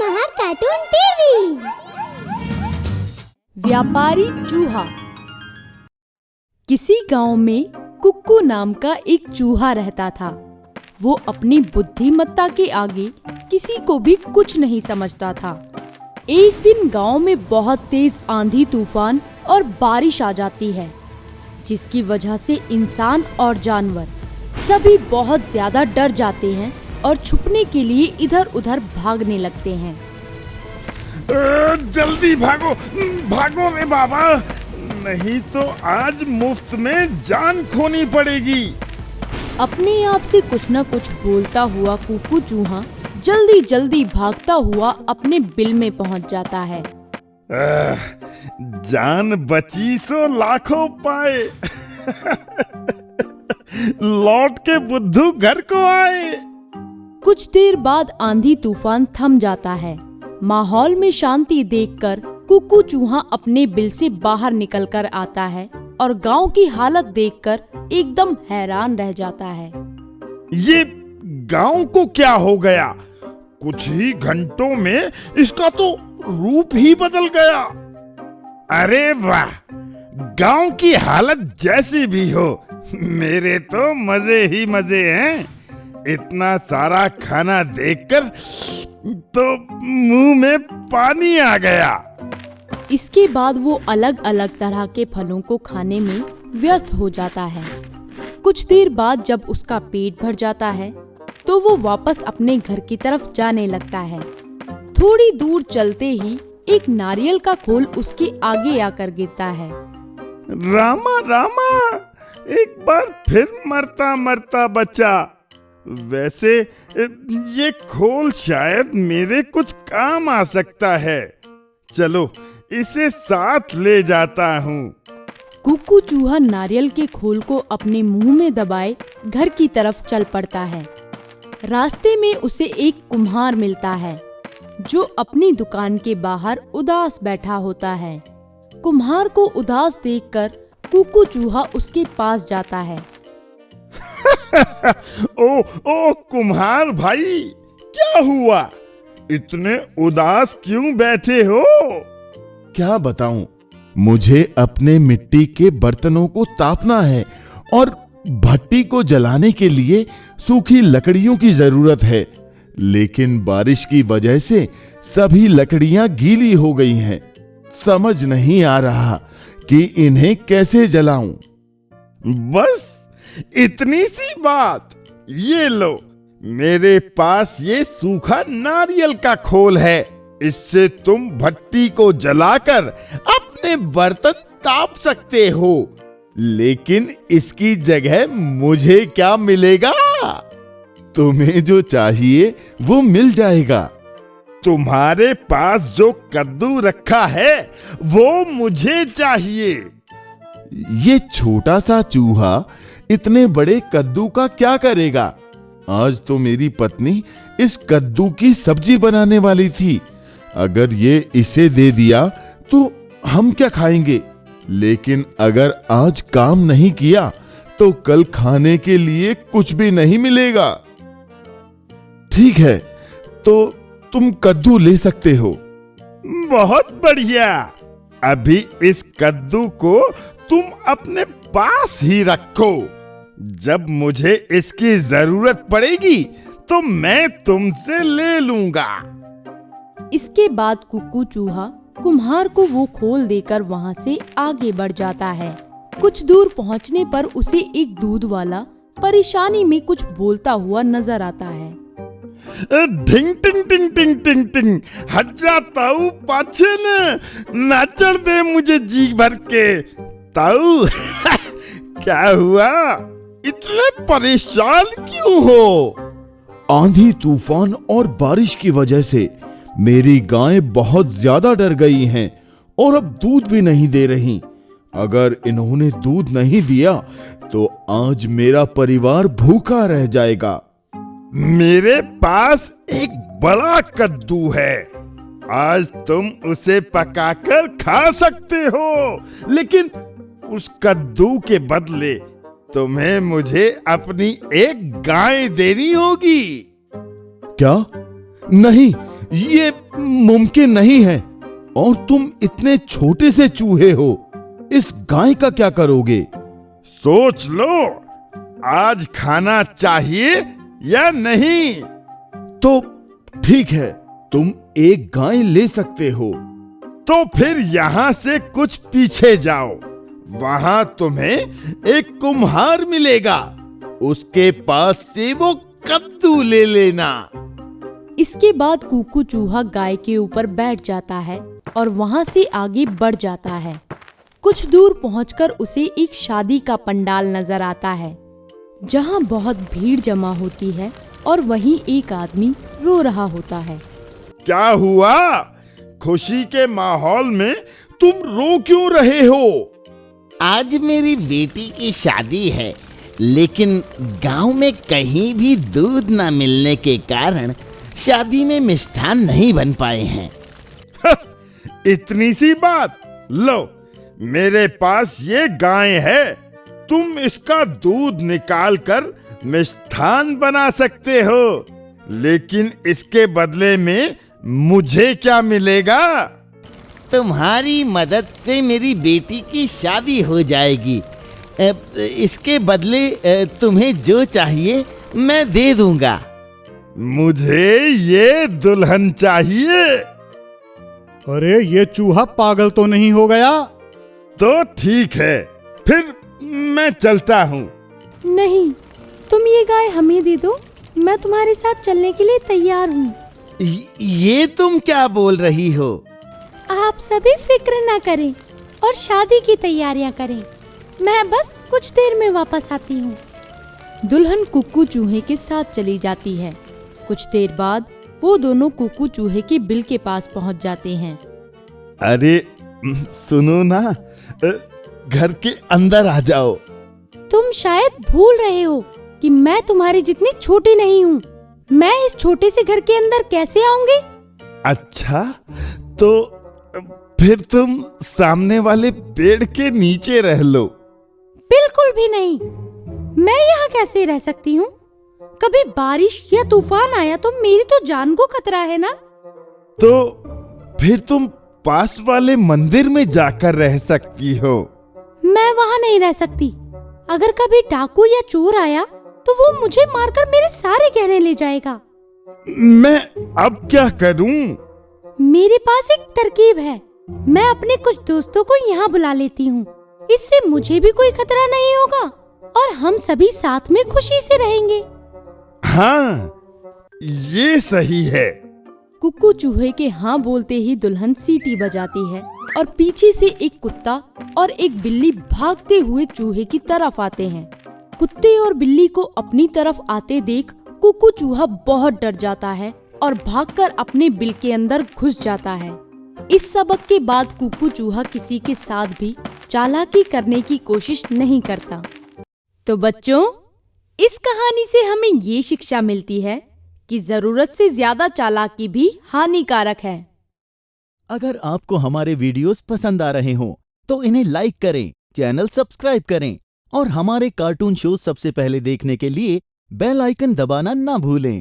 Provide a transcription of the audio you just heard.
Mahar cartoon TV. व्यापारी चूहा। किसी गांव में कुक्कू नाम का एक चूहा रहता था। वो अपनी बुद्धिमत्ता के आगे किसी को भी कुछ नहीं समझता था। एक दिन गांव में बहुत तेज आंधी तूफान और बारिश आ जाती है, जिसकी वजह से इंसान और जानवर सभी बहुत ज्यादा डर जाते हैं और छुपने के लिए इधर उधर भागने लगते हैं। जल्दी भागो भागो रे बाबा, नहीं तो आज मुफ्त में जान खोनी पड़ेगी। अपने आप से कुछ न कुछ बोलता हुआ कुक्कू चूहा जल्दी जल्दी भागता हुआ अपने बिल में पहुंच जाता है। जान बची सो लाखों पाए। लौट के बुद्धू घर को आए। कुछ देर बाद आंधी तूफान थम जाता है। माहौल में शांति देखकर कुक्कू चूहा अपने बिल से बाहर निकलकर आता है और गांव की हालत देखकर एकदम हैरान रह जाता है। ये गांव को क्या हो गया? कुछ ही घंटों में इसका तो रूप ही बदल गया। अरे वाह, गांव की हालत जैसी भी हो, मेरे तो मजे ही मजे हैं। इतना सारा खाना देखकर तो मुंह में पानी आ गया। इसके बाद वो अलग अलग तरह के फलों को खाने में व्यस्त हो जाता है। कुछ देर बाद जब उसका पेट भर जाता है तो वो वापस अपने घर की तरफ जाने लगता है। थोड़ी दूर चलते ही एक नारियल का खोल उसके आगे आकर गिरता है। रामा रामा, एक बार फिर मरता मरता बचा। वैसे ये खोल शायद मेरे कुछ काम आ सकता है। चलो इसे साथ ले जाता हूँ। कुक्कू चूहा नारियल के खोल को अपने मुंह में दबाए घर की तरफ चल पड़ता है। रास्ते में उसे एक कुम्हार मिलता है जो अपनी दुकान के बाहर उदास बैठा होता है। कुम्हार को उदास देखकर कुक्कू चूहा उसके पास जाता है। ओ कुम्हार भाई, क्या हुआ? इतने उदास क्यों बैठे हो? क्या बताऊं, मुझे अपने मिट्टी के बर्तनों को तापना है और भट्टी को जलाने के लिए सूखी लकड़ियों की जरूरत है, लेकिन बारिश की वजह से सभी लकड़ियां गीली हो गई हैं। समझ नहीं आ रहा कि इन्हें कैसे जलाऊं। बस इतनी सी बात। ये लो, मेरे पास ये सूखा नारियल का खोल है। इससे तुम भट्टी को जलाकर अपने बर्तन ताप सकते हो, लेकिन इसकी जगह मुझे क्या मिलेगा? तुम्हें जो चाहिए वो मिल जाएगा। तुम्हारे पास जो कद्दू रखा है वो मुझे चाहिए। ये छोटा सा चूहा इतने बड़े कद्दू का क्या करेगा? आज तो मेरी पत्नी इस कद्दू की सब्जी बनाने वाली थी। अगर ये इसे दे दिया तो हम क्या खाएंगे? लेकिन अगर आज काम नहीं किया तो कल खाने के लिए कुछ भी नहीं मिलेगा। ठीक है, तो तुम कद्दू ले सकते हो। बहुत बढ़िया। अभी इस कद्दू को तुम अपने पास ही रखो। जब मुझे इसकी जरूरत पड़ेगी तो मैं तुमसे ले लूंगा। इसके बाद कुक्कू चूहा कुम्हार को वो खोल देकर वहाँ से आगे बढ़ जाता है। कुछ दूर पहुँचने पर उसे एक दूध वाला परेशानी में कुछ बोलता हुआ नजर आता है। ढिंग टिंग टिंग टिंग टिंग टिंग, हट जा ताऊ पाछे न, नाचड़ दे मुझे जी भर के। ताऊ क्या हुआ? इतने परेशान क्यों हो? आंधी तूफान और बारिश की वजह से मेरी गायें बहुत ज्यादा डर गई हैं और अब दूध भी नहीं दे रही। अगर इन्होंने दूध नहीं दिया तो आज मेरा परिवार भूखा रह जाएगा। मेरे पास एक बड़ा कद्दू है। आज तुम उसे पकाकर खा सकते हो, लेकिन उस कद्दू के बदले तुम्हें मुझे अपनी एक गाय देनी होगी। क्या? नहीं, ये मुमकिन नहीं है। और तुम इतने छोटे से चूहे हो, इस गाय का क्या करोगे? सोच लो, आज खाना चाहिए या नहीं? तो ठीक है, तुम एक गाय ले सकते हो। तो फिर यहां से कुछ पीछे जाओ, वहां तुम्हें एक कुम्हार मिलेगा, उसके पास से वो कद्दू ले लेना। इसके बाद कुकू चूहा गाय के ऊपर बैठ जाता है और वहां से आगे बढ़ जाता है। कुछ दूर पहुंचकर उसे एक शादी का पंडाल नजर आता है, जहां बहुत भीड़ जमा होती है और वहीं एक आदमी रो रहा होता है। क्या हुआ? खुशी के माहौल में तुम रो क्यों रहे हो? आज मेरी बेटी की शादी है, लेकिन गांव में कहीं भी दूध न मिलने के कारण शादी में मिष्ठान नहीं बन पाए हैं। इतनी सी बात? लो, मेरे पास ये गाय है, तुम इसका दूध निकाल कर मिष्ठान बना सकते हो, लेकिन इसके बदले में मुझे क्या मिलेगा? तुम्हारी मदद से मेरी बेटी की शादी हो जाएगी। इसके बदले तुम्हें जो चाहिए मैं दे दूंगा। मुझे ये दुल्हन चाहिए। अरे ये चूहा पागल तो नहीं हो गया? तो ठीक है, फिर मैं चलता हूँ। नहीं, तुम ये गाय हमें दे दो, मैं तुम्हारे साथ चलने के लिए तैयार हूँ। ये तुम क्या बोल रही हो? आप सभी फिक्र ना करें और शादी की तैयारियां करें, मैं बस कुछ देर में वापस आती हूँ। दुल्हन कुक्कू चूहे के साथ चली जाती है। कुछ देर बाद वो दोनों कुक्कू चूहे के बिल के पास पहुँच जाते हैं। अरे सुनो ना, घर के अंदर आ जाओ। तुम शायद भूल रहे हो कि मैं तुम्हारी जितनी छोटी नहीं हूँ। मैं इस छोटे से घर के अंदर कैसे आऊंगी? अच्छा, तो फिर तुम सामने वाले पेड़ के नीचे रह लो। बिल्कुल भी नहीं, मैं यहाँ कैसे रह सकती हूँ? कभी बारिश या तूफान आया तो मेरी तो जान को खतरा है ना। तो फिर तुम पास वाले मंदिर में जाकर रह सकती हो। मैं वहाँ नहीं रह सकती। अगर कभी डाकू या चोर आया तो वो मुझे मारकर मेरे सारे गहने ले जाएगा। मैं अब क्या करूँ? मेरे पास एक तरकीब है। मैं अपने कुछ दोस्तों को यहाँ बुला लेती हूँ। इससे मुझे भी कोई खतरा नहीं होगा और हम सभी साथ में खुशी से रहेंगे। हाँ, ये सही है। कुक्कू चूहे के हाँ बोलते ही दुल्हन सीटी बजाती है और पीछे से एक कुत्ता और एक बिल्ली भागते हुए चूहे की तरफ आते हैं। कुत्ते और बिल्ली को अपनी तरफ आते देख कुक्कू चूहा बहुत डर जाता है और भागकर अपने बिल के अंदर घुस जाता है। इस सबक के बाद कुक्कू चूहा किसी के साथ भी चालाकी करने की कोशिश नहीं करता। तो बच्चों, इस कहानी से हमें ये शिक्षा मिलती है कि जरूरत से ज्यादा चालाकी भी हानिकारक है। अगर आपको हमारे वीडियोस पसंद आ रहे हों तो इन्हें लाइक करें, चैनल सब्सक्राइब करें और हमारे कार्टून शो सबसे पहले देखने के लिए बेल आइकन दबाना ना भूलें।